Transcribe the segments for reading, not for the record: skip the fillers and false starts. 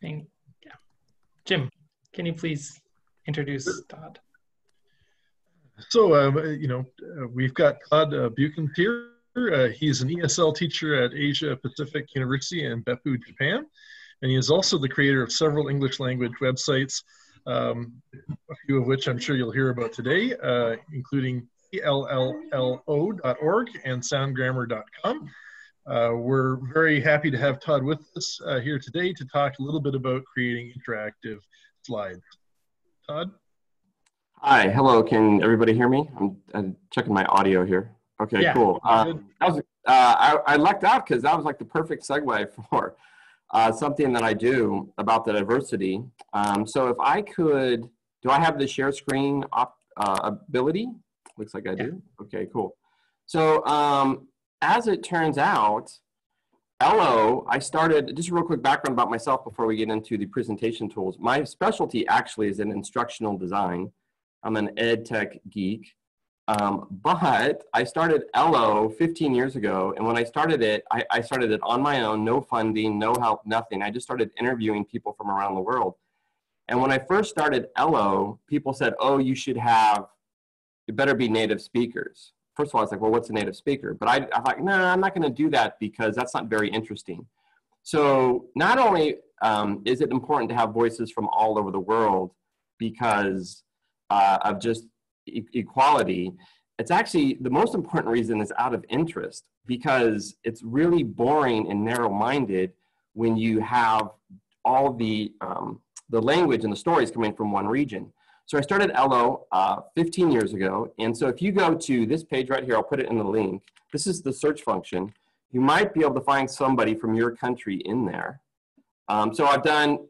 Thank yeah. Jim, can you please introduce Todd? So, we've got Todd Beuckens here. He's an ESL teacher at Asia Pacific University in Beppu, Japan. And he is also the creator of several English language websites, a few of which I'm sure you'll hear about today, including ELLLO.org and soundgrammar.com. We're very happy to have Todd with us here today to talk a little bit about creating interactive slides. Todd? Hi, hello. Can everybody hear me? I'm checking my audio here. Okay, yeah, cool. I lucked out because that was like the perfect segue for something that I do about the diversity. So if I could, do I have the share screen ability? Looks like I do. Okay, cool. So as it turns out, I started, just a real quick background about myself before we get into the presentation tools. My specialty actually is in instructional design. I'm an ed tech geek, but I started ELLO 15 years ago, and when I started it on my own, no funding, no help, nothing. I just started interviewing people from around the world. And when I first started ELLO, people said, oh, you better be native speakers. First of all, I was like, well, what's a native speaker? But I thought, no, I'm not gonna do that because that's not very interesting. So not only is it important to have voices from all over the world because of just equality, it's actually the most important reason is out of interest, because it's really boring and narrow-minded when you have all the language and the stories coming from one region. So I started ELLO 15 years ago, and so if you go to this page right here, I'll put it in the link. This is the search function. You might be able to find somebody from your country in there. So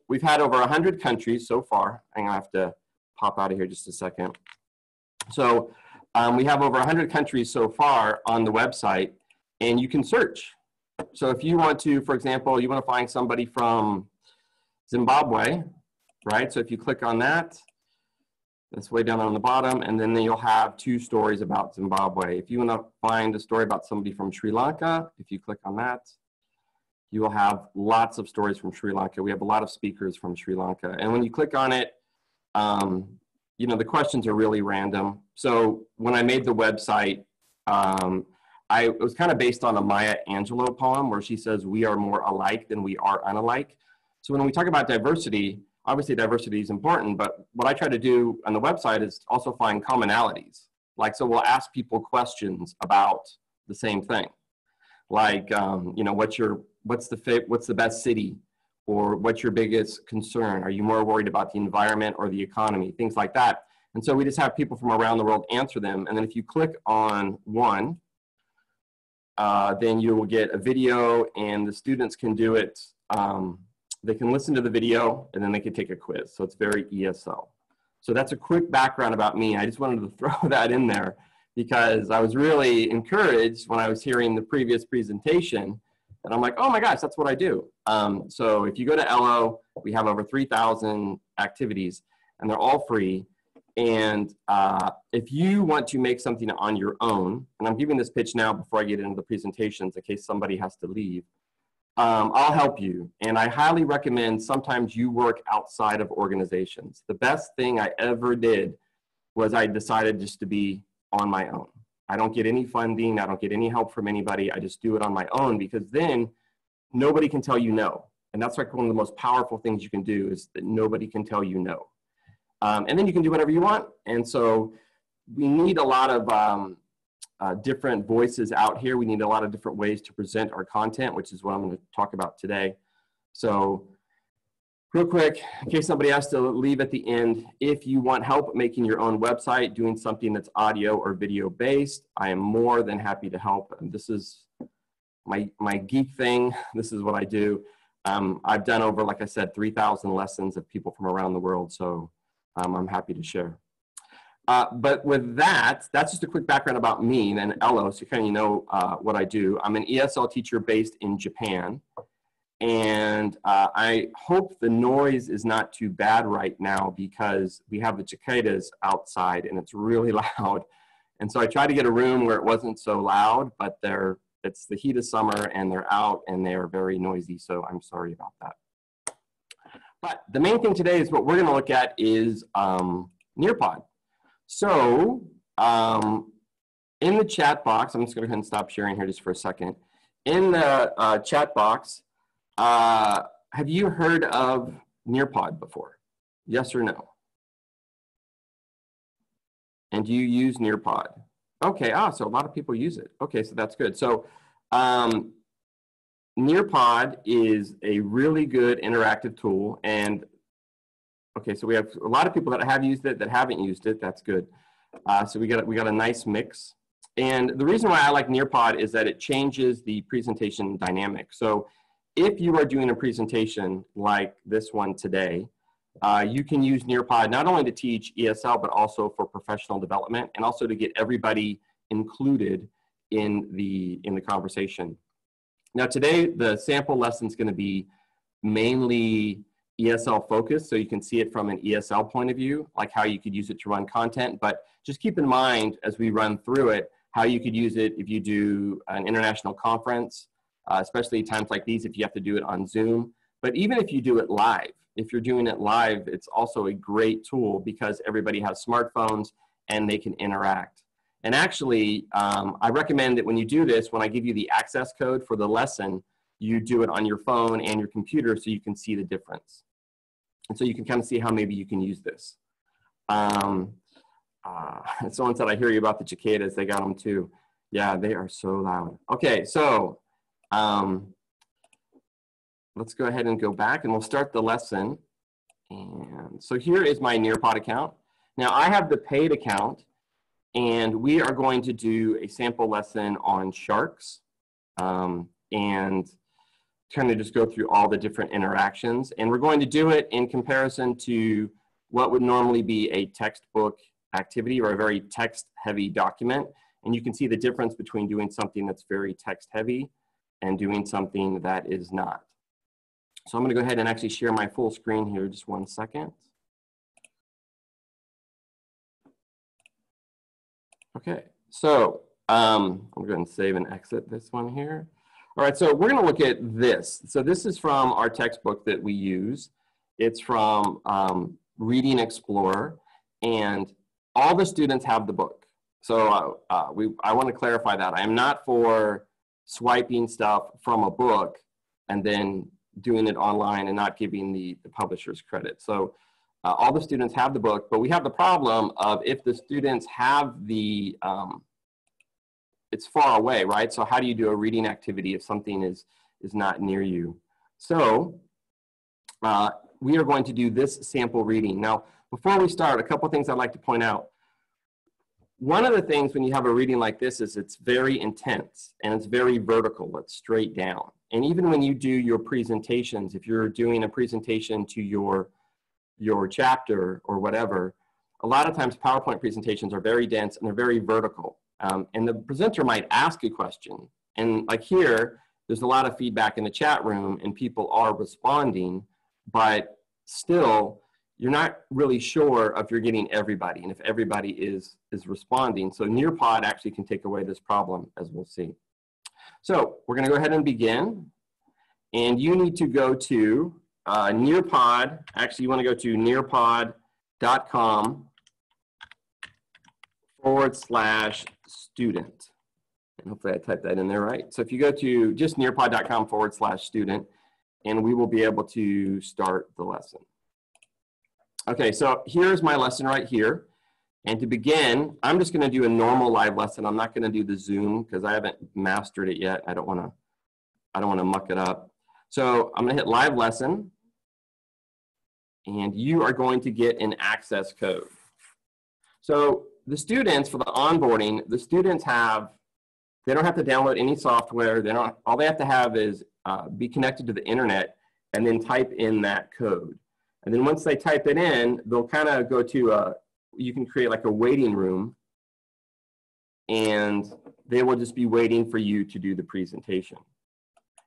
we've had over 100 countries so far. I'm gonna have to pop out of here just a second. So we have over 100 countries so far on the website, and you can search. So if you want to, for example, you want to find somebody from Zimbabwe, right? So if you click on that, that's way down on the bottom, and then you'll have 2 stories about Zimbabwe. If you want to find a story about somebody from Sri Lanka, if you click on that, you will have lots of stories from Sri Lanka. We have a lot of speakers from Sri Lanka. And when you click on it, you know, the questions are really random. So when I made the website, it was kind of based on a Maya Angelou poem where she says, we are more alike than we are unalike. So when we talk about diversity, obviously diversity is important, but what I try to do on the website is also find commonalities. Like, so we'll ask people questions about the same thing. Like, you know, what's the best city? Or what's your biggest concern? Are you more worried about the environment or the economy? Things like that. And so we just have people from around the world answer them. And then if you click on one, then you will get a video, and the students can do it. They can listen to the video, and then they can take a quiz. So it's very ESL. So that's a quick background about me. I just wanted to throw that in there because I was really encouraged when I was hearing the previous presentation. And I'm like, oh my gosh, that's what I do. So if you go to ELLO, we have over 3,000 activities, and they're all free. And if you want to make something on your own, and I'm giving this pitch now before I get into the presentations in case somebody has to leave, I'll help you. And I highly recommend sometimes you work outside of organizations. The best thing I ever did was I decided just to be on my own. I don't get any funding. I don't get any help from anybody. I just do it on my own, because then nobody can tell you no. And that's like one of the most powerful things you can do, is that nobody can tell you no. And then you can do whatever you want. And so we need a lot of different voices out here. We need a lot of different ways to present our content, which is what I'm going to talk about today. So real quick, in case somebody has to leave at the end, if you want help making your own website, doing something that's audio or video based, I am more than happy to help. And this is my geek thing. This is what I do. I've done over, like I said, 3,000 lessons of people from around the world. So I'm happy to share. But with that, that's just a quick background about me and ELLO, so you kind of know what I do. I'm an ESL teacher based in Japan. And I hope the noise is not too bad right now, because we have the cicadas outside and it's really loud. And so I tried to get a room where it wasn't so loud, but it's the heat of summer and they're out and they are very noisy. So I'm sorry about that. But the main thing today is what we're going to look at is Nearpod. So in the chat box, I'm just going to go ahead and stop sharing here just for a second. In the chat box, have you heard of Nearpod before? Yes or no? And do you use Nearpod? Okay, so a lot of people use it. Okay, so that's good. So Nearpod is a really good interactive tool. And okay, so we have a lot of people that have used it, that haven't used it. That's good. So we got a nice mix. And the reason why I like Nearpod is that it changes the presentation dynamic. So if you are doing a presentation like this one today, you can use Nearpod not only to teach ESL, but also for professional development and also to get everybody included in the conversation. Now today, the sample lesson is going to be mainly ESL focused, so you can see it from an ESL point of view, like how you could use it to run content, but just keep in mind as we run through it, how you could use it if you do an international conference, especially times like these if you have to do it on Zoom. But even if you do it live, if you're doing it live, it's also a great tool because everybody has smartphones and they can interact. And actually, I recommend that when you do this, when I give you the access code for the lesson, you do it on your phone and your computer so you can see the difference. And so you can kind of see how maybe you can use this. Someone said, I hear you about the cicadas. They got them too. Yeah, they are so loud. Okay, so let's go ahead and go back and we'll start the lesson. And so here is my Nearpod account. Now I have the paid account and we are going to do a sample lesson on sharks and kind of just go through all the different interactions. And we're going to do it in comparison to what would normally be a textbook activity or a very text-heavy document. And you can see the difference between doing something that's very text-heavy and doing something that is not. So I'm going to go ahead and actually share my full screen here, just 1 second. Okay, so I'm going to save and exit this one here. All right, so we're going to look at this. So this is from our textbook that we use. It's from Reading Explorer, and all the students have the book. So I want to clarify that. I am not for swiping stuff from a book and then doing it online and not giving the publishers credit. So all the students have the book, but we have the problem of if the students have the, it's far away, right? So how do you do a reading activity if something is not near you? So we are going to do this sample reading. Now, before we start, a couple things I'd like to point out. One of the things when you have a reading like this is it's very intense and it's very vertical, it's straight down. And even when you do your presentations, if you're doing a presentation to your chapter or whatever, a lot of times PowerPoint presentations are very dense and they're very vertical. And the presenter might ask a question. And like here, there's a lot of feedback in the chat room and people are responding, but still, you're not really sure if you're getting everybody and if everybody is responding. So Nearpod actually can take away this problem, as we'll see. So we're going to go ahead and begin. And you need to go to Nearpod. Actually, you want to go to nearpod.com/student. And hopefully I typed that in there right. So if you go to just nearpod.com/student, and we will be able to start the lesson. Okay, so here's my lesson right here. And to begin, I'm just going to do a normal live lesson. I'm not going to do the Zoom because I haven't mastered it yet. I don't want to muck it up. So I'm going to hit live lesson. And you are going to get an access code. So the students, for the onboarding, the students they don't have to download any software. All they have to have is be connected to the internet and then type in that code. And then once they type it in, they'll kind of go to you can create like a waiting room and they will just be waiting for you to do the presentation.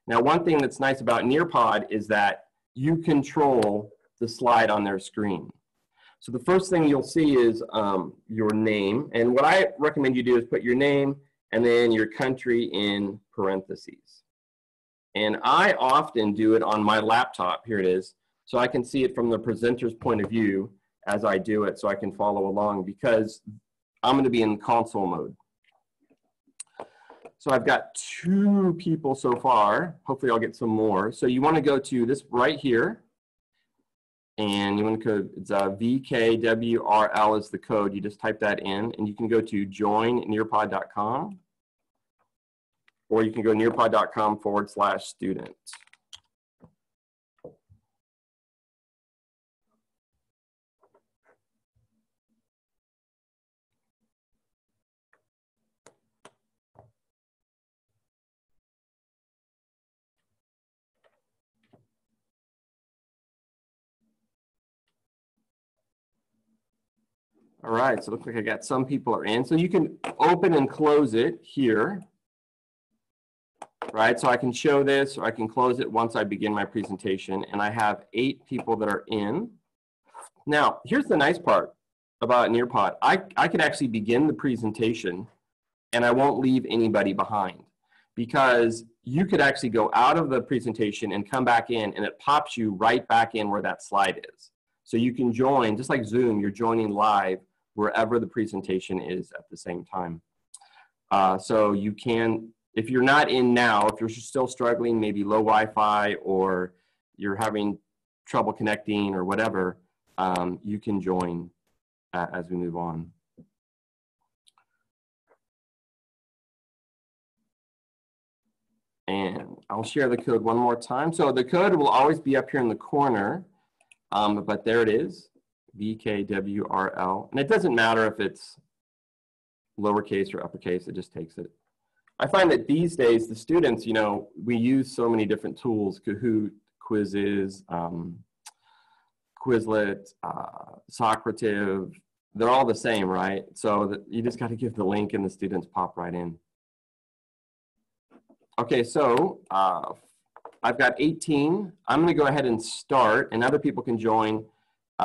Now, one thing that's nice about Nearpod is that you control the slide on their screen. So the first thing you'll see is your name. And what I recommend you do is put your name and then your country in parentheses. And I often do it on my laptop. Here it is. so I can see it from the presenter's point of view as I do it, so I can follow along, because I'm going to be in console mode. So I've got 2 people so far. Hopefully I'll get some more. So you want to go to this right here, and you want to go, it's VKWRL is the code. You just type that in, and you can go to join.nearpod.com, or you can go nearpod.com/student. All right, so it looks like I got some people are in. So you can open and close it here, right? So I can show this, or I can close it once I begin my presentation, and I have 8 people that are in. Now, here's the nice part about Nearpod. I can actually begin the presentation, and I won't leave anybody behind, because you could actually go out of the presentation and come back in, and it pops you right back in where that slide is. So you can join, just like Zoom, you're joining live wherever the presentation is at the same time. So you can, if you're not in now, if you're still struggling, maybe low Wi-Fi, or you're having trouble connecting or whatever, you can join as we move on. And I'll share the code one more time. So the code will always be up here in the corner. But there it is, VKWRL. And it doesn't matter if it's lowercase or uppercase, it just takes it. I find that these days, the students, you know, we use so many different tools, Kahoot, Quizzes, Quizlet, Socrative, they're all the same, right? So that you just got to give the link and the students pop right in. Okay, so I've got 18. I'm going to go ahead and start, and other people can join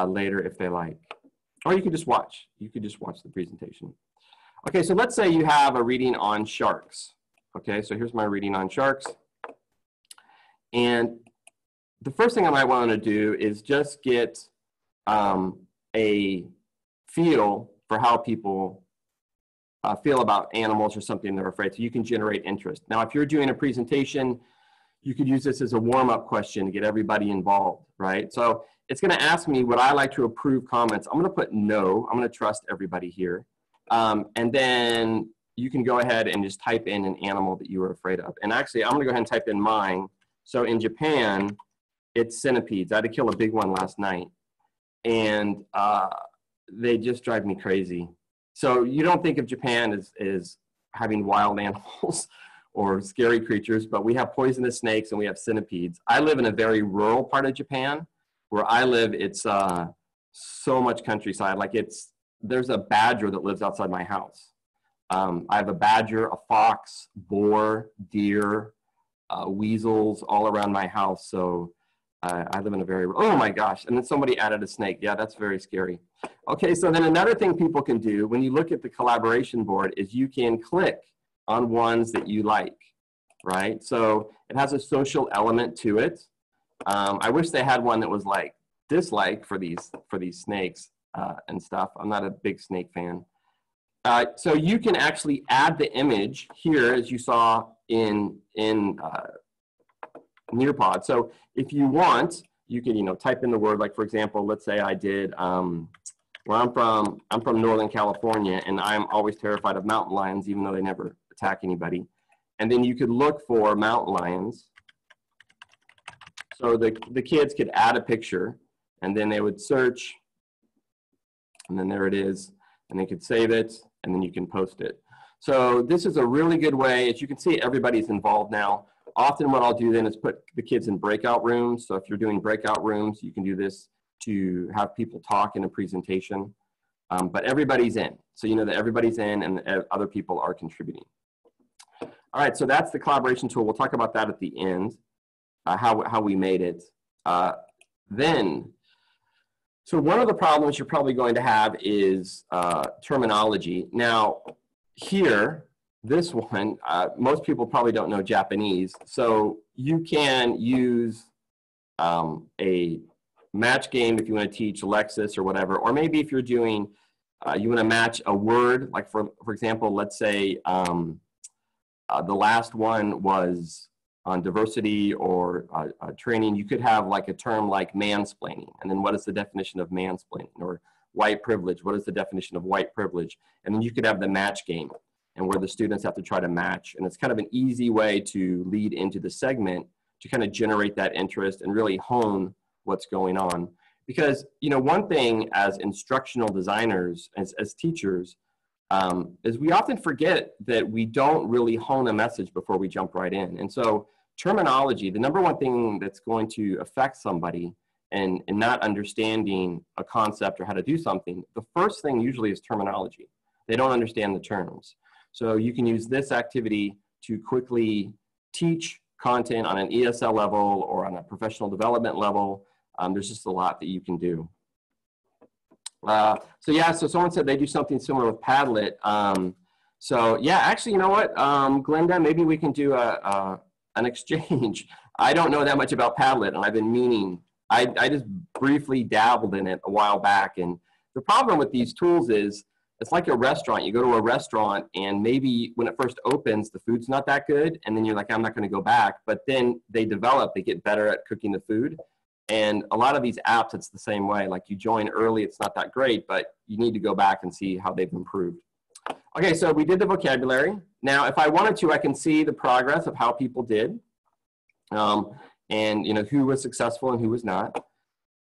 later if they like. Or you could just watch. You could just watch the presentation. Okay, so let's say you have a reading on sharks. Okay, so here's my reading on sharks. And the first thing I might want to do is just get a feel for how people feel about animals or something they're afraid. So you can generate interest. Now, if you're doing a presentation, you could use this as a warm-up question to get everybody involved, right? So it's going to ask me, would I like to approve comments? I'm going to put no. I'm going to trust everybody here. And then you can go ahead and just type in an animal that you were afraid of. And actually, I'm going to go ahead and type in mine. So in Japan, it's centipedes. I had to kill a big one last night. And they just drive me crazy. So you don't think of Japan as having wild animals or scary creatures, but we have poisonous snakes and we have centipedes. I live in a very rural part of Japan. Where I live, it's so much countryside. Like there's a badger that lives outside my house. I have a badger, a fox, boar, deer, weasels all around my house. So I live in a very, oh my gosh. And then somebody added a snake. Yeah, that's very scary. Okay, so then another thing people can do when you look at the collaboration board is you can click on ones that you like, right? So it has a social element to it. I wish they had one that was like dislike for these snakes and stuff. I'm not a big snake fan. So you can actually add the image here, as you saw in Nearpod. So if you want, you can type in the word. Like for example, let's say I did. Where I'm from Northern California, and I'm always terrified of mountain lions, even though they never attack anybody. And then you could look for mountain lions. So the kids could add a picture, and then they would search, and then there it is, and they could save it, and then you can post it. So this is a really good way. As you can see, everybody's involved now. Often what I'll do then is put the kids in breakout rooms. So if you're doing breakout rooms, you can do this to have people talk in a presentation, but everybody's in. So you know that everybody's in and other people are contributing. All right, so that's the collaboration tool. We'll talk about that at the end, how we made it. So one of the problems you're probably going to have is terminology. Now here, this one, most people probably don't know Japanese, so you can use a match game if you want to teach Lexis or whatever, or maybe if you're doing, you want to match a word, like for example, let's say the last one was on diversity or training. You could have like a term like mansplaining, and then what is the definition of mansplaining? Or white privilege, what is the definition of white privilege? And then you could have the match game, and where the students have to try to match. And it's kind of an easy way to lead into the segment to kind of generate that interest and really hone what's going on. Because, you know, one thing as instructional designers, as teachers, is we often forget that we don't really hone a message before we jump right in. And so terminology, the number one thing that's going to affect somebody and not understanding a concept or how to do something, the first thing usually is terminology. They don't understand the terms. So you can use this activity to quickly teach content on an ESL level or on a professional development level. There's just a lot that you can do. So someone said they do something similar with Padlet. So yeah, actually, you know what, Glenda, maybe we can do an exchange. I don't know that much about Padlet, and I've been meaning, I just briefly dabbled in it a while back. And the problem with these tools is, it's like a restaurant. You go to a restaurant and maybe when it first opens, the food's not that good. And then you're like, I'm not going to go back. But then they develop, they get better at cooking the food. And a lot of these apps, it's the same way. Like you join early, it's not that great, but you need to go back and see how they've improved. Okay, so we did the vocabulary. Now, if I wanted to, I can see the progress of how people did. And you know, who was successful and who was not.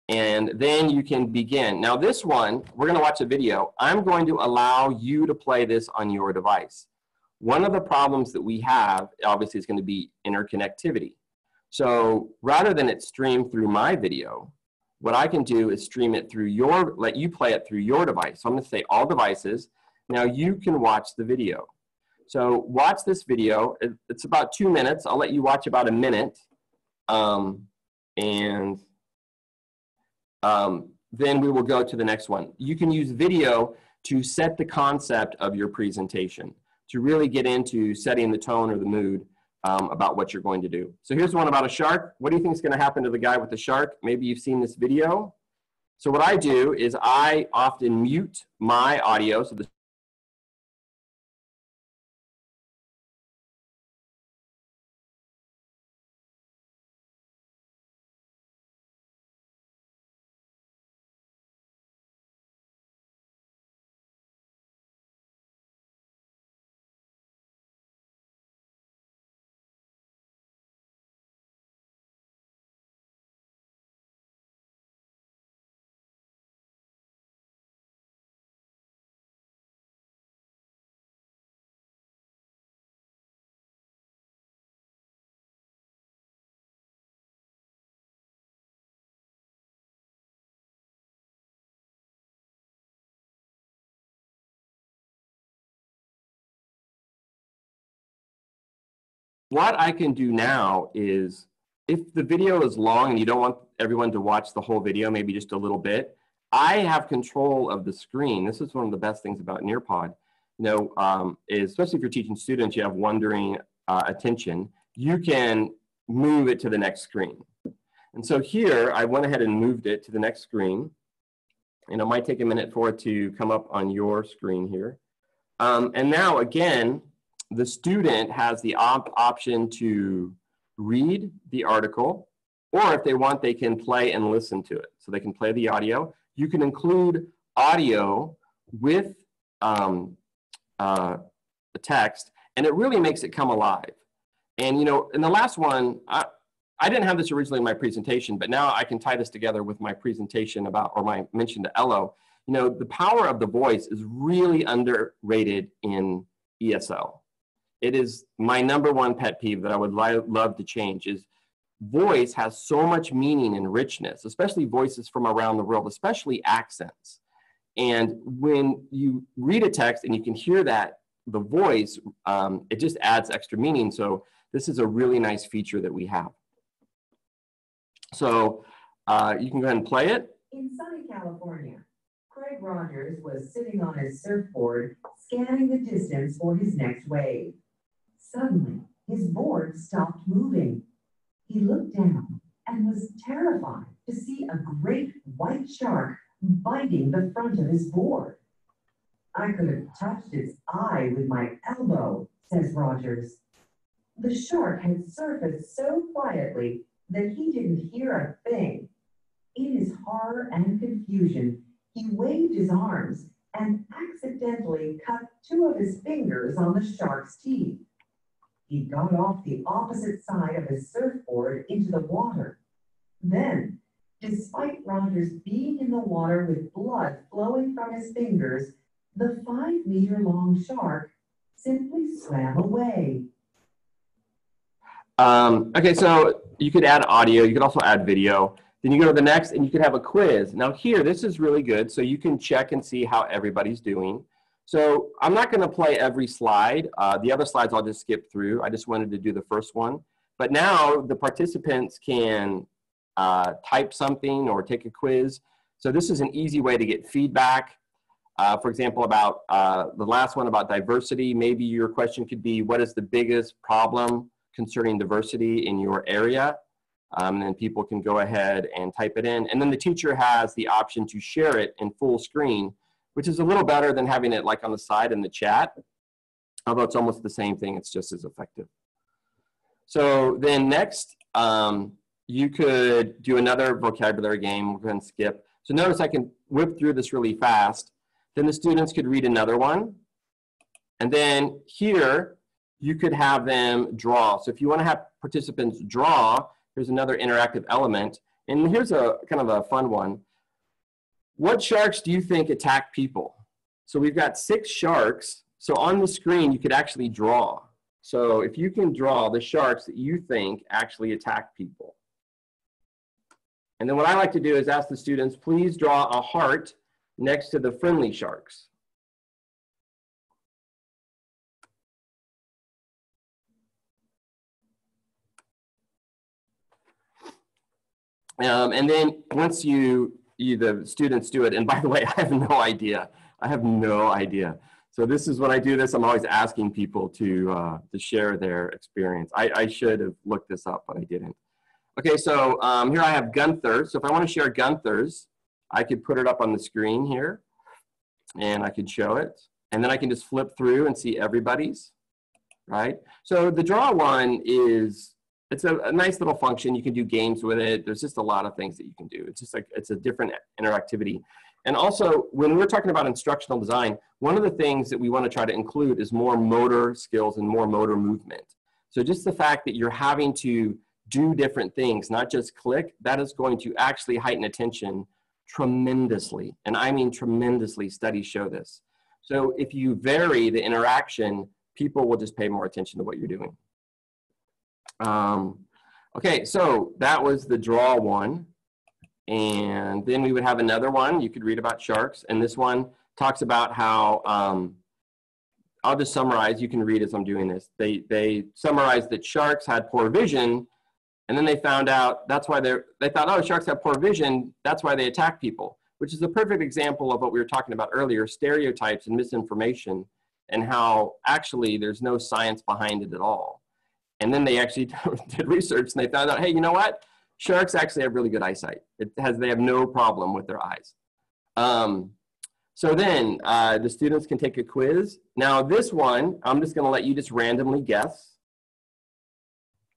And then you can begin. Now this one, we're going to watch a video. I'm going to allow you to play this on your device. One of the problems that we have, obviously, is going to be interconnectivity. So rather than it stream through my video, what I can do is stream it through let you play it through your device. So I'm going to say all devices. Now you can watch the video. So watch this video. It's about 2 minutes. I'll let you watch about a minute. Then we will go to the next one. You can use video to set the concept of your presentation, to really get into setting the tone or the mood about what you're going to do. So here's one about a shark. What do you think is going to happen to the guy with the shark? Maybe you've seen this video. So what I do is I often mute my audio. So what I can do now is, if the video is long and you don't want everyone to watch the whole video, maybe just a little bit, I have control of the screen. This is one of the best things about Nearpod. You know, especially if you're teaching students, you have wandering attention, you can move it to the next screen. And so here, I went ahead and moved it to the next screen. And it might take a minute for it to come up on your screen here. And now, again, the student has the option to read the article, or if they want, they can play and listen to it. So they can play the audio. You can include audio with the text, and it really makes it come alive. And, you know, in the last one, I didn't have this originally in my presentation, but now I can tie this together with my presentation about, or my mention to Ello. You know, the power of the voice is really underrated in ESL. It is my #1 pet peeve that I would love to change, is voice has so much meaning and richness, especially voices from around the world, especially accents. And when you read a text and you can hear that, the voice, it just adds extra meaning. So this is a really nice feature that we have. So you can go ahead and play it. In sunny California, Craig Rogers was sitting on his surfboard, scanning the distance for his next wave. Suddenly, his board stopped moving. He looked down and was terrified. to see a great white shark biting the front of his board. I could have touched its eye with my elbow, says Rogers. The shark had surfaced so quietly that he didn't hear a thing. In his horror and confusion, he waved his arms and accidentally cut 2 of his fingers on the shark's teeth. He got off the opposite side of his surfboard into the water. Then, despite Rogers being in the water with blood flowing from his fingers, the 5-meter-long shark simply swam away. Okay, so you could add audio, you could also add video. Then you go to the next and you could have a quiz. Now here, this is really good, so you can check and see how everybody's doing. So I'm not gonna play every slide. The other slides I'll just skip through. I just wanted to do the first one. But now the participants can type something or take a quiz. So this is an easy way to get feedback. For example, about the last one about diversity, maybe your question could be, what is the biggest problem concerning diversity in your area? And then people can go ahead and type it in. And then the teacher has the option to share it in full screen, which is a little better than having it like on the side in the chat. Although it's almost the same thing, it's just as effective. So then next, you could do another vocabulary game. We're going to skip. So notice I can whip through this really fast. Then the students could read another one. And then here, you could have them draw. So if you want to have participants draw, here's another interactive element. And here's a kind of a fun one. What sharks do you think attack people? So we've got 6 sharks. So on the screen, you could actually draw. So if you can draw the sharks that you think actually attack people. And then what I like to do is ask the students, please draw a heart next to the friendly sharks. And then once the students do it, and by the way, I have no idea. I have no idea. So this is when I do this, I'm always asking people to share their experience. I should have looked this up, but I didn't. Okay, so here I have Gunther. So if I want to share Gunther's, I could put it up on the screen here, and I could show it. And then I can just flip through and see everybody's, right? So the draw one is, it's a nice little function. You can do games with it. There's just a lot of things that you can do. It's just like, it's a different interactivity. And also, when we're talking about instructional design, one of the things that we want to try to include is more motor skills and more motor movement. So just the fact that you're having to do different things, not just click, that is going to actually heighten attention tremendously. And I mean tremendously, studies show this. So if you vary the interaction, people will just pay more attention to what you're doing. Okay, so that was the draw one. And then we would have another one. You could read about sharks. And this one talks about how, I'll just summarize. You can read as I'm doing this. They summarized that sharks had poor vision. And then they found out that's why they thought, oh, sharks have poor vision. That's why they attack people, which is a perfect example of what we were talking about earlier, stereotypes and misinformation, and how actually there's no science behind it at all. And then they actually did research and they found out, hey, you know what? Sharks actually have really good eyesight. They have no problem with their eyes. So then the students can take a quiz. Now this one, I'm just gonna let you just randomly guess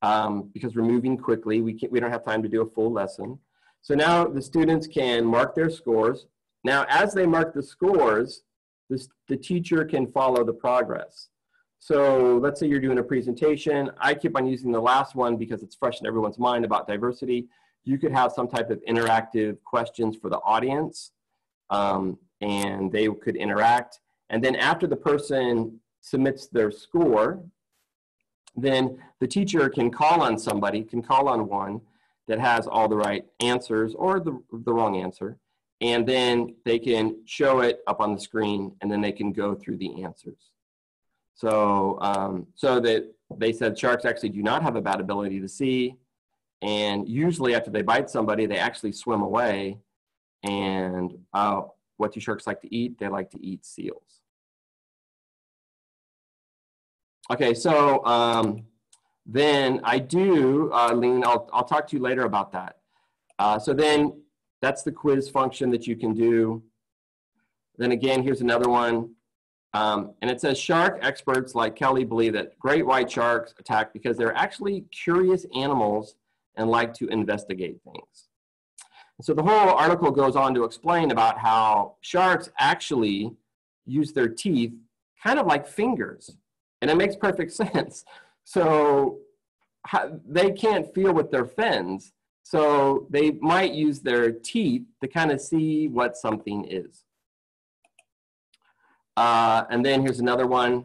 because we're moving quickly. We don't have time to do a full lesson. So now the students can mark their scores. Now as they mark the scores, the teacher can follow the progress. So let's say you're doing a presentation. I keep on using the last one because it's fresh in everyone's mind about diversity. You could have some type of interactive questions for the audience, and they could interact. And then after the person submits their score, then the teacher can call on somebody, can call on one that has all the right answers or the wrong answer. And then they can show it up on the screen, and then they can go through the answers. So, so that they said sharks actually do not have a bad ability to see. And usually after they bite somebody, they actually swim away. And what do sharks like to eat? They like to eat seals. Okay, so then I do, Lean, I'll talk to you later about that. So then that's the quiz function that you can do. Then again, here's another one. And it says shark experts like Kelly believe that great white sharks attack because they're actually curious animals and like to investigate things. So the whole article goes on to explain about how sharks actually use their teeth kind of like fingers. And it makes perfect sense. So they can't feel with their fins. So they might use their teeth to kind of see what something is. And then here's another one.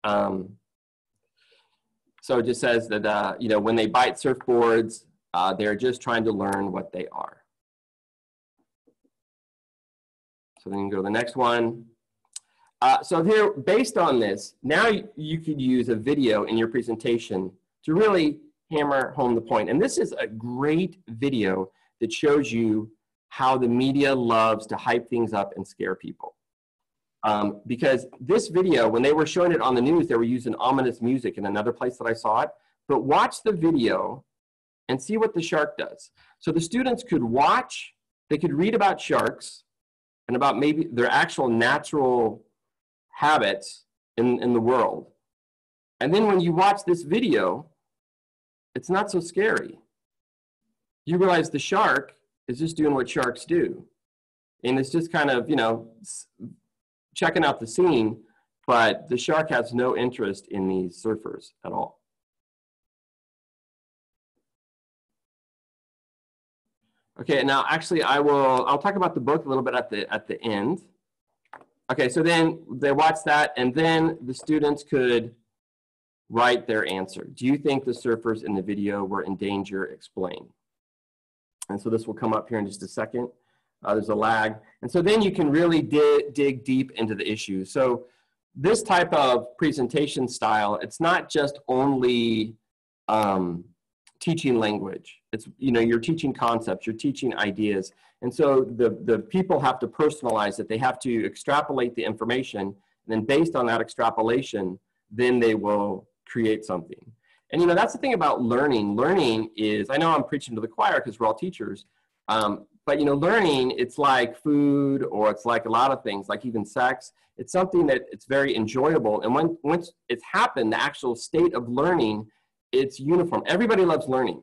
So it just says that, you know, when they bite surfboards, they're just trying to learn what they are. So then you can go to the next one. So here, based on this, now you could use a video in your presentation to really hammer home the point. And this is a great video that shows you how the media loves to hype things up and scare people. Because this video, when they were showing it on the news, they were using ominous music in another place that I saw it. But watch the video and see what the shark does. So the students could watch, they could read about sharks and about maybe their actual natural habits in the world. And then when you watch this video, it's not so scary. You realize the shark is just doing what sharks do. And it's just kind of, you know, checking out the scene, but the shark has no interest in these surfers at all. Okay, now actually I'll talk about the book a little bit at the end. Okay, so then they watch that and then the students could write their answer. Do you think the surfers in the video were in danger? Explain. And so this will come up here in just a second. There's a lag. And so then you can really dig deep into the issue. So this type of presentation style, it's not just only teaching language. It's, you know, you're teaching concepts, you're teaching ideas. And so the people have to personalize it. They have to extrapolate the information. And then based on that extrapolation, then they will create something. And, you know, that's the thing about learning. Learning is, I know I'm preaching to the choir because we're all teachers, but, you know, learning, it's like food or it's like a lot of things, like even sex. It's something that it's very enjoyable. And once it's happened, the actual state of learning, it's uniform. Everybody loves learning.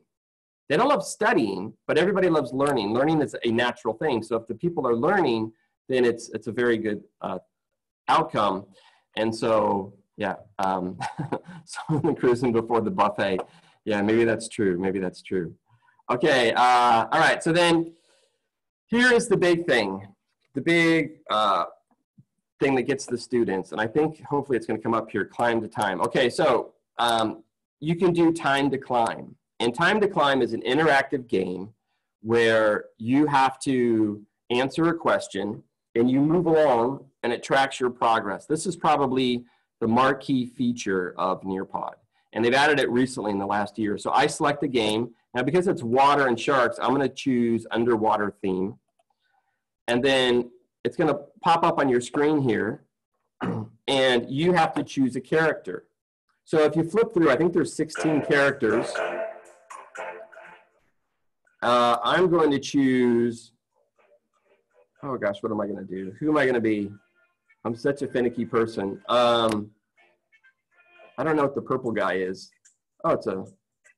They don't love studying, but everybody loves learning. Learning is a natural thing. So if the people are learning, then it's a very good outcome. And so, yeah, someone cruising before the buffet. Yeah, maybe that's true. Maybe that's true. Okay, all right. So then here is the big thing. The big thing that gets the students. And I think hopefully it's going to come up here, climb to time. Okay, so you can do time to climb. And time to climb is an interactive game where you have to answer a question and you move along and it tracks your progress. This is probably the marquee feature of Nearpod. And they've added it recently in the last year. So I select a game. Now because it's water and sharks, I'm gonna choose underwater theme. And then it's gonna pop up on your screen here and you have to choose a character. So if you flip through, I think there's 16 characters. I'm going to choose, oh gosh, what am I gonna do? Who am I gonna be? I'm such a finicky person. I don't know what the purple guy is. Oh, it's a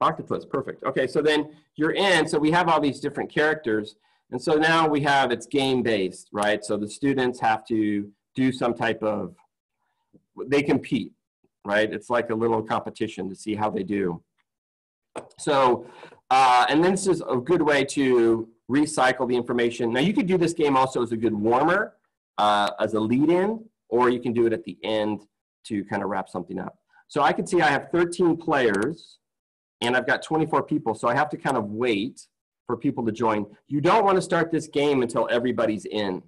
octopus, perfect. Okay, so then you're in, so we have all these different characters. And so now we have, it's game-based, right? So the students have to do some type of, they compete, right? It's like a little competition to see how they do. So, and then this is a good way to recycle the information. Now you could do this game also as a good warmer, as a lead-in, or you can do it at the end to kind of wrap something up. So I can see I have 13 players and I've got 24 people, so I have to kind of wait for people to join. You don't want to start this game until everybody's in.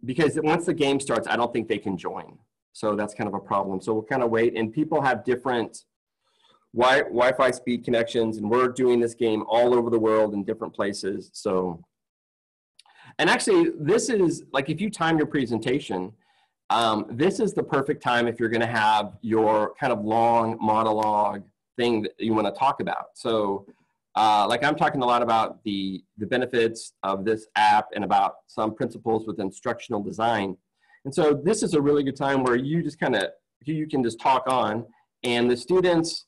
Because once the game starts, I don't think they can join. So that's kind of a problem. So we'll kind of wait, and people have different Wi-Fi speed connections, and we're doing this game all over the world in different places. So, and actually this is, like if you time your presentation, this is the perfect time if you're gonna have your kind of long monologue thing that you want to talk about. So like I'm talking a lot about the benefits of this app and about some principles with instructional design. And so this is a really good time where you just kind of, you can just talk on, and the students,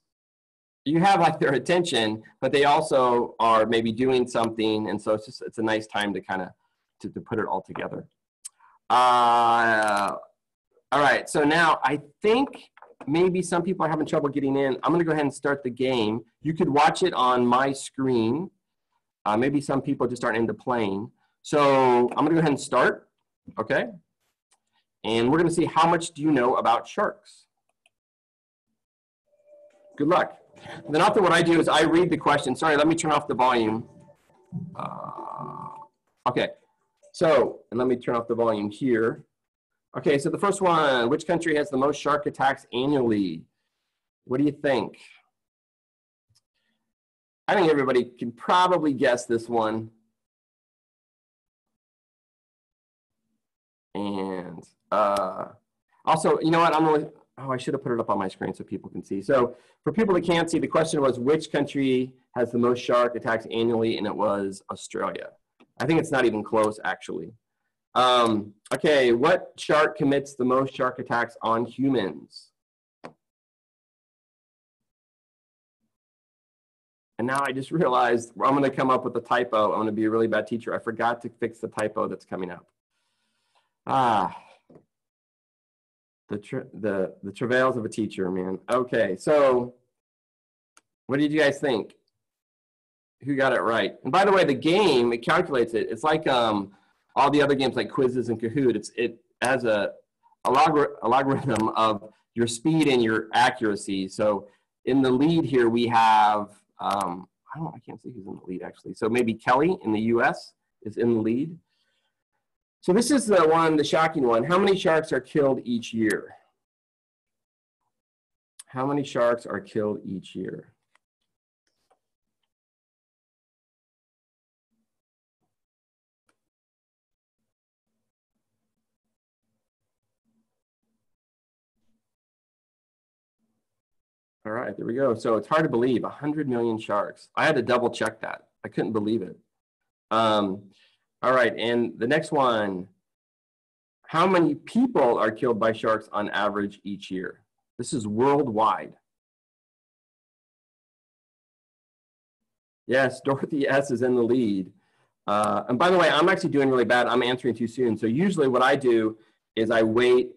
you have like their attention, but they also are maybe doing something. And so it's a nice time to kind of, to put it all together. All right, so now I think maybe some people are having trouble getting in. I'm gonna go ahead and start the game. You could watch it on my screen. Maybe some people just aren't into playing. So I'm gonna go ahead and start, okay? And we're gonna see how much do you know about sharks. Good luck. Then after what I do is I read the question. Sorry, let me turn off the volume. Okay, so, and let me turn off the volume here. Okay, so the first one, which country has the most shark attacks annually? What do you think? I think everybody can probably guess this one. And also, you know what, I'm really, oh, I should have put it up on my screen so people can see. So for people that can't see, the question was which country has the most shark attacks annually, and it was Australia. I think it's not even close, actually. Okay, what shark commits the most shark attacks on humans? And now I just realized I'm going to come up with a typo. I'm going to be a really bad teacher. I forgot to fix the typo that's coming up. The travails of a teacher, man. Okay, so what did you guys think? Who got it right? And by the way, the game, it calculates it. It's like all the other games like quizzes and Kahoot. It has a logarithm of your speed and your accuracy. So in the lead here, we have, I can't see who's in the lead actually. So maybe Kelly in the US is in the lead. So this is the one, the shocking one. How many sharks are killed each year? How many sharks are killed each year? All right, there we go. So it's hard to believe, 100 million sharks. I had to double check that. I couldn't believe it. All right, and the next one, how many people are killed by sharks on average each year? This is worldwide. Yes, Dorothy S. is in the lead. And by the way, I'm actually doing really bad. I'm answering too soon. So usually what I do is I wait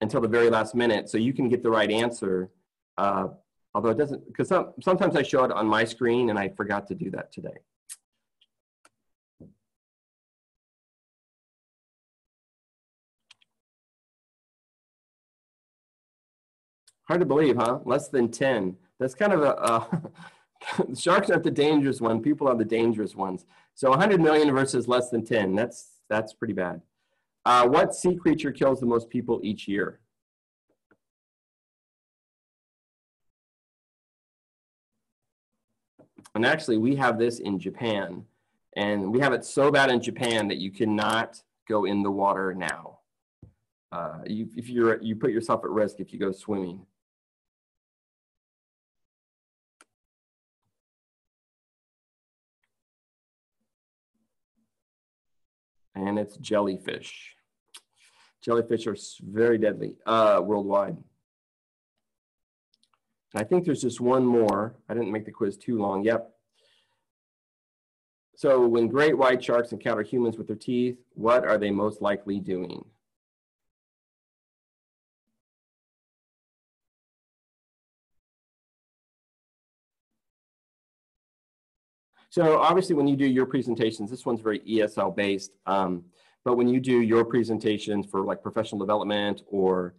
until the very last minute so you can get the right answer. Although it doesn't, because sometimes I show it on my screen and I forgot to do that today. Hard to believe, huh? Less than 10. That's kind of a, sharks aren't the dangerous one. People are the dangerous ones. So 100 million versus less than 10. That's pretty bad. What sea creature kills the most people each year? And actually, we have this in Japan. And we have it so bad in Japan that you cannot go in the water now. You put yourself at risk if you go swimming. And it's jellyfish. Jellyfish are very deadly worldwide. I think there's just one more. I didn't make the quiz too long. Yep. So when great white sharks encounter humans with their teeth, what are they most likely doing? So obviously when you do your presentations, this one's very ESL based, but when you do your presentations for like professional development or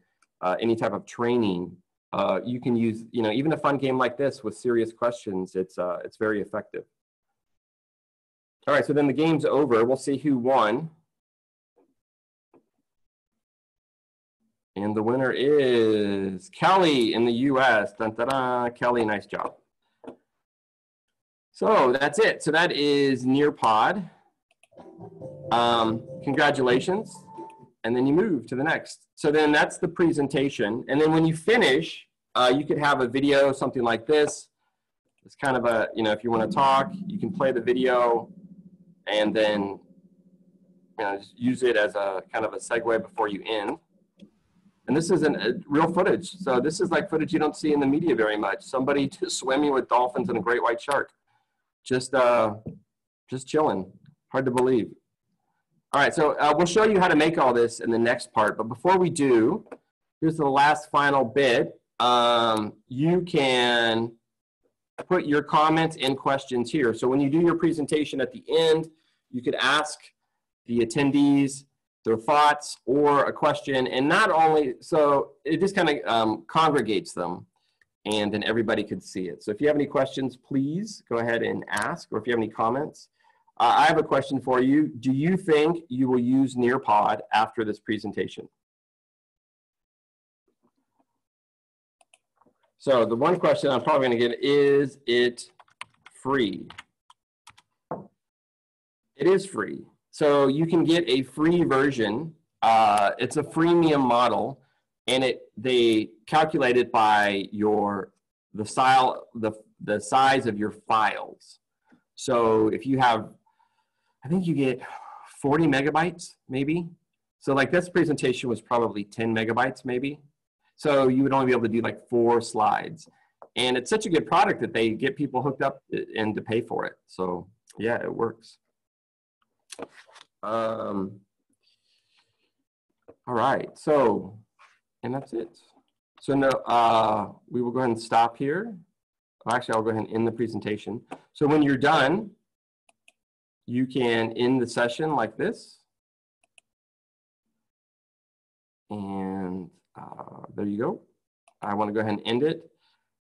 any type of training, you can use, even a fun game like this with serious questions, it's very effective. All right, so then the game's over. We'll see who won. And the winner is Kelly in the US. Dun, dun, dun. Kelly, nice job. So that's it. So that is Nearpod. Congratulations. And then you move to the next. So then that's the presentation. And then when you finish, You could have a video, something like this. It's kind of a, you know, if you want to talk, you can play the video and then, you know, just use it as a kind of a segue before you end. And this is real footage. So this is like footage you don't see in the media very much. Somebody just swimming with dolphins and a great white shark. Just chilling. Hard to believe. All right, so we'll show you how to make all this in the next part. But before we do, here's the last final bit. You can put your comments and questions here. So when you do your presentation at the end, you could ask the attendees their thoughts or a question, and not only, so it just kind of congregates them, and then everybody could see it. So if you have any questions, please go ahead and ask, or if you have any comments. I have a question for you. Do you think you will use Nearpod after this presentation? So the one question I'm probably going to get, is it free? It is free. So you can get a free version. It's a freemium model, and they calculate it by the size of your files. So if you have, I think you get 40 megabytes maybe. So like this presentation was probably 10 megabytes maybe. So you would only be able to do like 4 slides. And it's such a good product that they get people hooked up and to pay for it. So yeah, it works. All right, so, and that's it. So no, we will go ahead and stop here. Actually, I'll go ahead and end the presentation. So when you're done, you can end the session like this. And there you go. I want to go ahead and end it.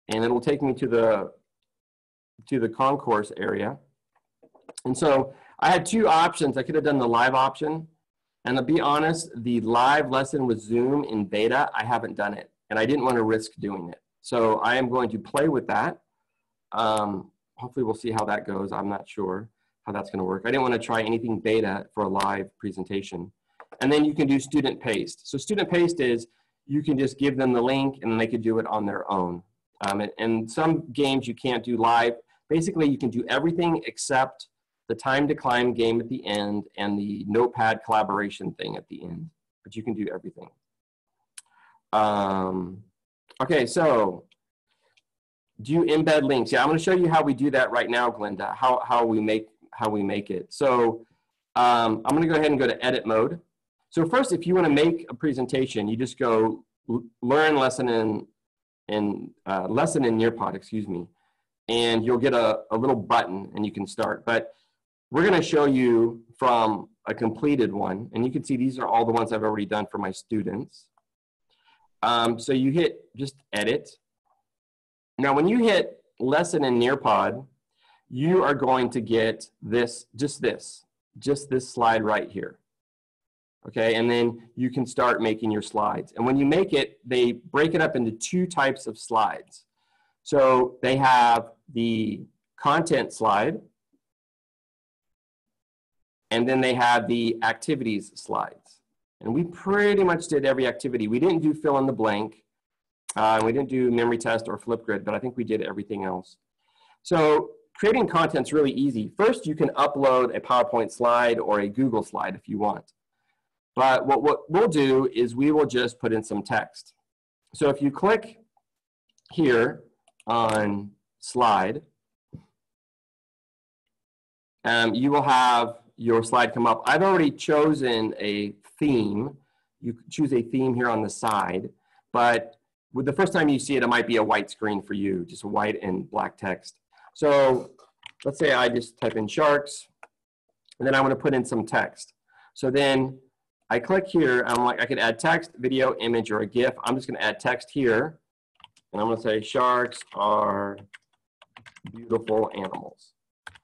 And it'll take me to the concourse area. And so I had 2 options. I could have done the live option. And to be honest, the live lesson with Zoom in beta, I haven't done it. And I didn't want to risk doing it. So I am going to play with that. Hopefully we'll see how that goes. I'm not sure how that's going to work. I didn't want to try anything beta for a live presentation. And then you can do student paste. So student paste is you can just give them the link and they could do it on their own. And some games you can't do live. Basically, you can do everything except the time to climb game at the end and the notepad collaboration thing at the end. But you can do everything. Okay, so do you embed links? Yeah, I'm going to show you how we do that right now, Glenda. How we make it. So I'm going to go ahead and go to edit mode. So first, if you want to make a presentation, you just go learn lesson in Nearpod, excuse me, and you'll get a little button and you can start. But we're going to show you from a completed one, and you can see these are all the ones I've already done for my students. So you hit just edit. Now, when you hit lesson in Nearpod, you are going to get this, just this slide right here. Okay, and then you can start making your slides. And when you make it, they break it up into 2 types of slides. So they have the content slide, and then they have the activities slides. And we pretty much did every activity. We didn't do fill in the blank. We didn't do memory test or Flipgrid, but I think we did everything else. So creating content's really easy. First, you can upload a PowerPoint slide or a Google slide if you want. But what we'll do is we will just put in some text. So if you click here on slide, you will have your slide come up. I've already chosen a theme. You choose a theme here on the side, but with the first time you see it, it might be a white screen for you, just white and black text. So let's say I just type in sharks, and then I want to put in some text. So then I click here, I'm like, I could add text, video, image, or a GIF. I'm just going to add text here, and I'm going to say sharks are beautiful animals.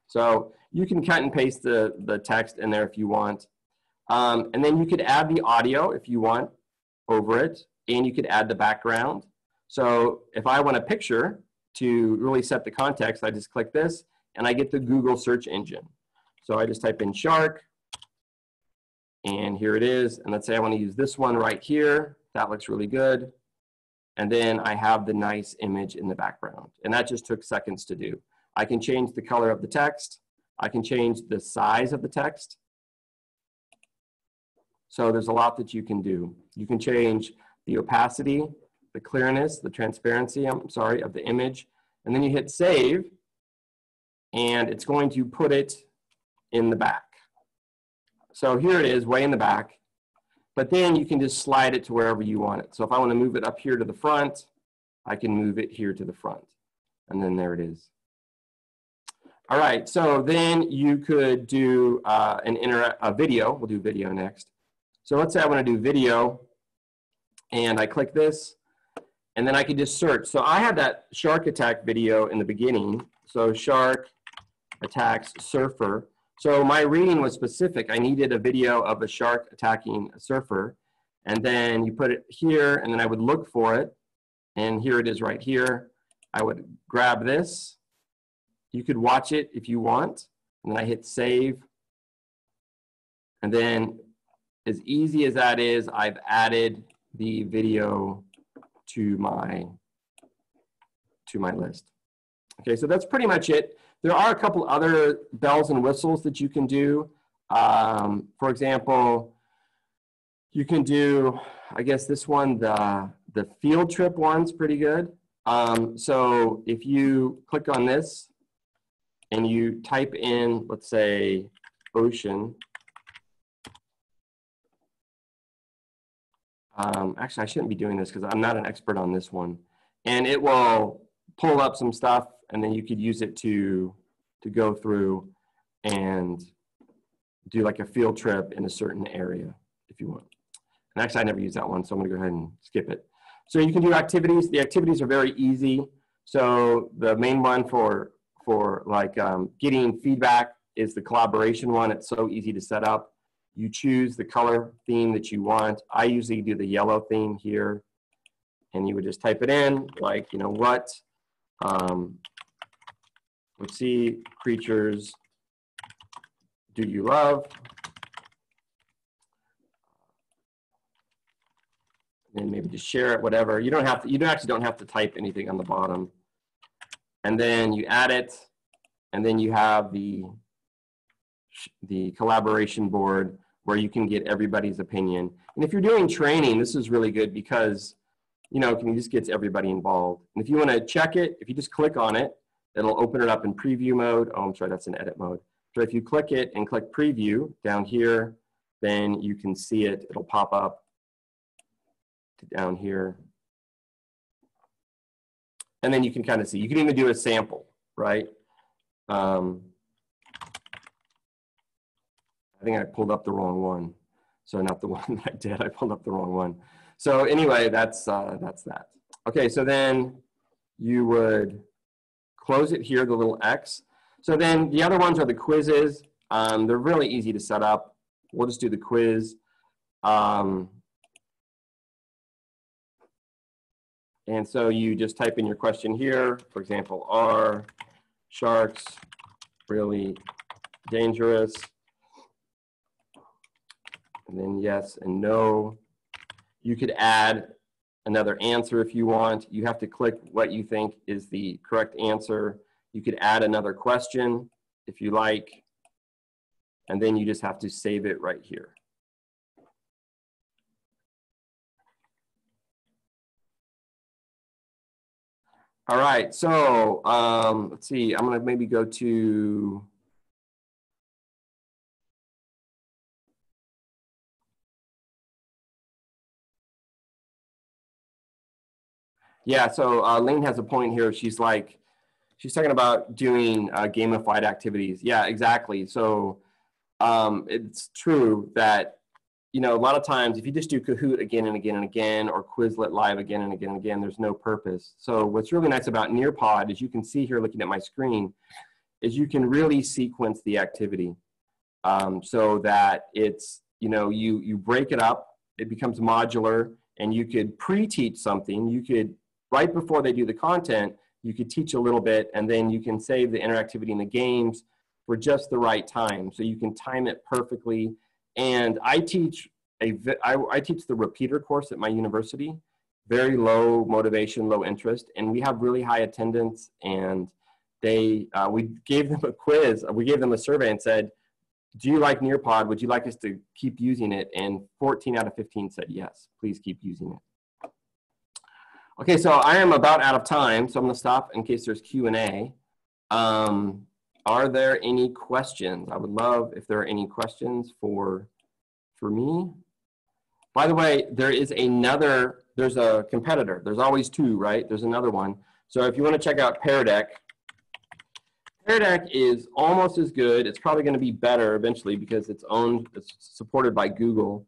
So you can cut and paste the text in there if you want. And then you could add the audio if you want over it, and you could add the background. So if I want a picture to really set the context, I just click this, and I get the Google search engine. So I just type in shark, and here it is. And let's say I want to use this one right here. That looks really good. and then I have the nice image in the background. And that just took seconds to do. I can change the color of the text. I can change the size of the text. So there's a lot that you can do. You can change the opacity, the clearness, the transparency, of the image. And then you hit save, and it's going to put it in the back. So here it is, way in the back. But then you can just slide it to wherever you want it. So if I want to move it up here to the front, I can move it here to the front. And then there it is. All right, so then you could do a video. We'll do video next. So let's say I want to do video, and I click this, and then I can just search. So I had that shark attack video in the beginning. So shark attacks surfer. So my reading was specific. I needed a video of a shark attacking a surfer. And then you put it here, and then I would look for it. And here it is right here. I would grab this. You could watch it if you want. And then I hit save. And then as easy as that is, I've added the video to my list. Okay, so that's pretty much it. There are a couple other bells and whistles that you can do. For example, you can do, I guess this one, the field trip one's pretty good. So if you click on this and you type in, let's say, ocean. Actually, I shouldn't be doing this because I'm not an expert on this one. And it will pull up some stuff, and then you could use it to go through and do like a field trip in a certain area if you want. And actually, I never use that one, so I'm going to go ahead and skip it. So you can do activities. The activities are very easy. So the main one for like getting feedback is the collaboration one. It's so easy to set up. You choose the color theme that you want. I usually do the yellow theme here. And you would just type it in, like, you know, what sea creatures do you love? And maybe just share it, whatever. You don't have to, you actually don't have to type anything on the bottom. And then you add it, and then you have the collaboration board where you can get everybody's opinion. And if you're doing training, this is really good because, you know, it just gets everybody involved. And if you want to check it, if you just click on it, it'll open it up in preview mode. Oh, I'm sorry, that's in edit mode. So if you click it and click preview down here, then you can see it. It'll pop up to down here. And then you can kind of see. You can even do a sample, right? I think I pulled up the wrong one. So not the one that I did. I pulled up the wrong one. So anyway, that's that. Okay, so then you would close it here, the little X. So then the other ones are the quizzes. They're really easy to set up. We'll just do the quiz. And so you just type in your question here. For example, are sharks really dangerous? And then yes and no. You could add another answer if you want. You have to click what you think is the correct answer. You could add another question if you like. And then you just have to save it right here. All right, so let's see, I'm gonna maybe go to, yeah, so Lane has a point here. She's like, she's talking about doing gamified activities. Yeah, exactly. So it's true that, you know, a lot of times if you just do Kahoot again and again and again, or Quizlet Live again and again and again, there's no purpose. So what's really nice about Nearpod, as you can see here looking at my screen, is you can really sequence the activity so that it's, you know, you break it up, it becomes modular, and you could pre-teach something. You could, right before they do the content, you could teach a little bit, and then you can save the interactivity in the games for just the right time. So you can time it perfectly. And I teach the repeater course at my university. very low motivation, low interest, and we have really high attendance. And we gave them a quiz. We gave them a survey and said, do you like Nearpod? Would you like us to keep using it? And 14 out of 15 said yes, please keep using it. Okay, so I am about out of time, so I'm going to stop in case there's Q&A. Are there any questions? I would love if there are any questions for me. By the way, there's a competitor. There's always two, right? There's another one. So if you want to check out Pear Deck is almost as good. It's probably going to be better eventually because it's supported by Google.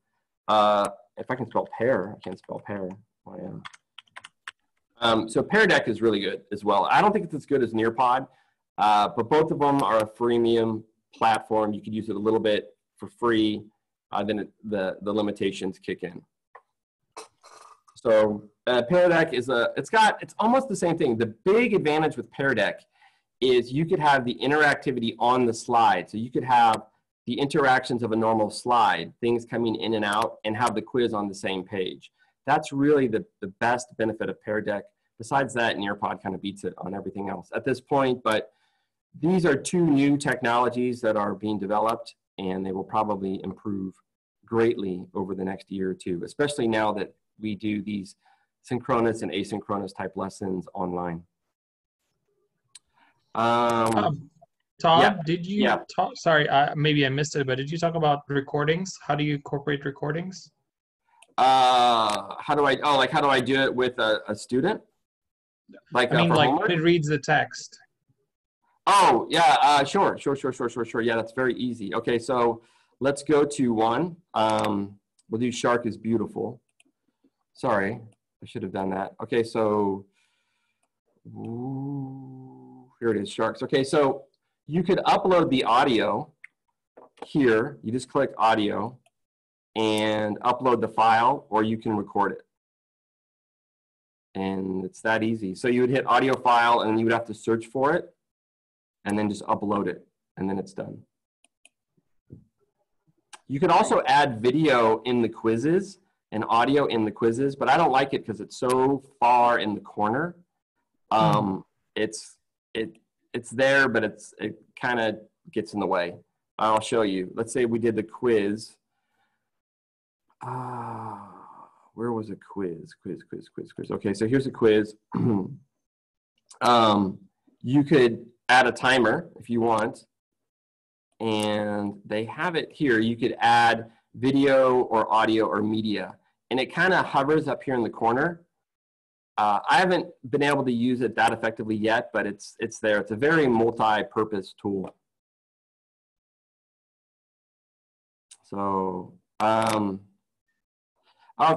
If I can spell pear, I can't spell pear. Oh, yeah. So Pear Deck is really good as well. I don't think it's as good as Nearpod, but both of them are a freemium platform. You could use it a little bit for free, then the limitations kick in. So Pear Deck is it's almost the same thing. The big advantage with Pear Deck is you could have the interactivity on the slide. So you could have the interactions of a normal slide, things coming in and out, and have the quiz on the same page. That's really the best benefit of Pear Deck. Besides that, Nearpod kind of beats it on everything else at this point, but these are two new technologies that are being developed, and they will probably improve greatly over the next year or two, especially now that we do these synchronous and asynchronous type lessons online. Todd, yeah, did you talk, sorry, maybe I missed it, but did you talk about recordings? How do you incorporate recordings? How do I do it with a student? Like, I mean, like when it reads the text. Oh, yeah, sure. Yeah, that's very easy. Okay, so let's go to one. We'll do Shark is Beautiful. Sorry, I should have done that. Okay, so here it is, Sharks. Okay, so you could upload the audio here. You just click audio and upload the file, or you can record it. And it's that easy. So you would hit audio file, and you would have to search for it, and then just upload it, and then it's done. You could also add video in the quizzes and audio in the quizzes, but I don't like it because it's so far in the corner. It's there, but it kind of gets in the way. I'll show you. Let's say we did the quiz. Where was a quiz? Quiz. Okay, so here's a quiz. You could add a timer if you want, and they have it here. You could add video or audio or media, and it kind of hovers up here in the corner. I haven't been able to use it that effectively yet, but it's there. It's a very multi-purpose tool. So, oh,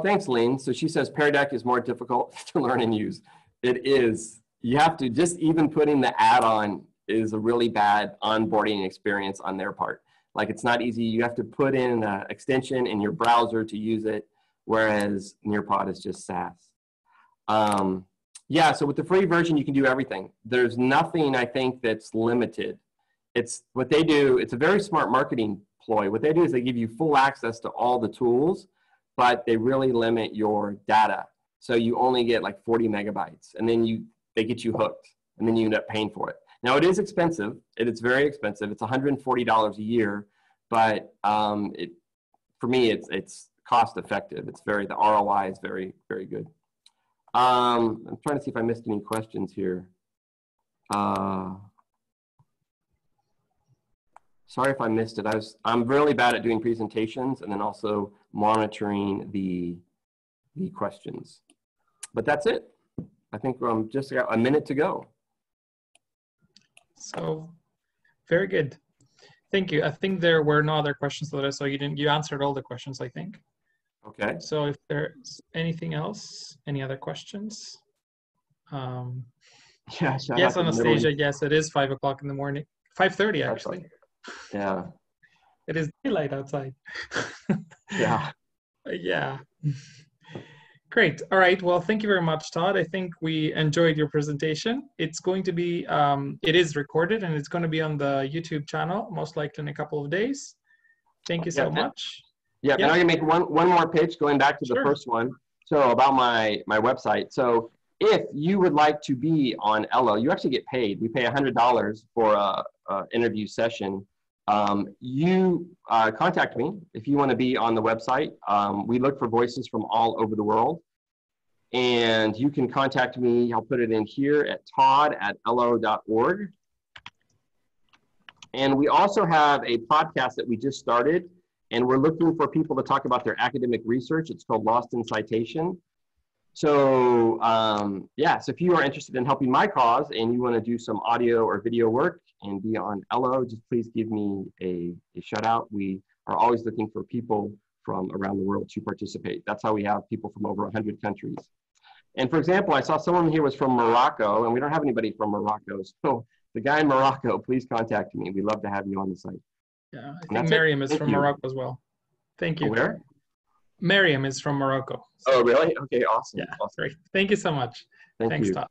thanks, Lynn. So she says Pear Deck is more difficult to learn and use. It is. You have to, just even putting the add-on is a really bad onboarding experience on their part. Like, it's not easy. You have to put in an extension in your browser to use it, whereas Nearpod is just SaaS. Yeah, so with the free version, you can do everything. There's nothing, I think, that's limited. It's what they do. It's a very smart marketing ploy. What they do is they give you full access to all the tools, but they really limit your data. So you only get like 40 megabytes, and then they get you hooked, and then you end up paying for it. Now, it is expensive. It's very expensive. It's $140 a year, but for me, it's cost effective. The ROI is very, very good. I'm trying to see if I missed any questions here. Sorry if I missed it. I'm really bad at doing presentations and then also monitoring the questions. But that's it. I think I'm just got a minute to go. So, very good. Thank you. I think there were no other questions that I saw. You answered all the questions, I think. Okay. So if there's anything else, any other questions? Yeah. Yes, Anastasia. Yes, it is 5 o'clock in the morning. 5:30 actually. Yeah. It is daylight outside. Yeah. Yeah. Great. All right. Well, thank you very much, Todd. I think we enjoyed your presentation. It's going to be, it is recorded, and it's going to be on the YouTube channel, most likely in a couple of days. Thank you so much. Yeah, and I can make one more pitch going back to the first one. So about my website. So if you would like to be on Ello, you actually get paid. We pay $100 for a interview session. You contact me if you want to be on the website. We look for voices from all over the world. And you can contact me. I'll put it in here at todd@ello.org. And we also have a podcast that we just started, and we're looking for people to talk about their academic research. It's called Lost in Citation. So yeah, so if you are interested in helping my cause and you want to do some audio or video work and be on Ello, just please give me a shout out. We are always looking for people from around the world to participate. That's how we have people from over 100 countries. And for example, I saw someone here was from Morocco, and we don't have anybody from Morocco. So the guy in Morocco, please contact me. We'd love to have you on the site. Yeah, I think Miriam is from Morocco as well. Thank you. Where? Miriam is from Morocco. Oh, really? Okay, awesome. Yeah, awesome. great. Thank you so much. Thanks, you. Todd.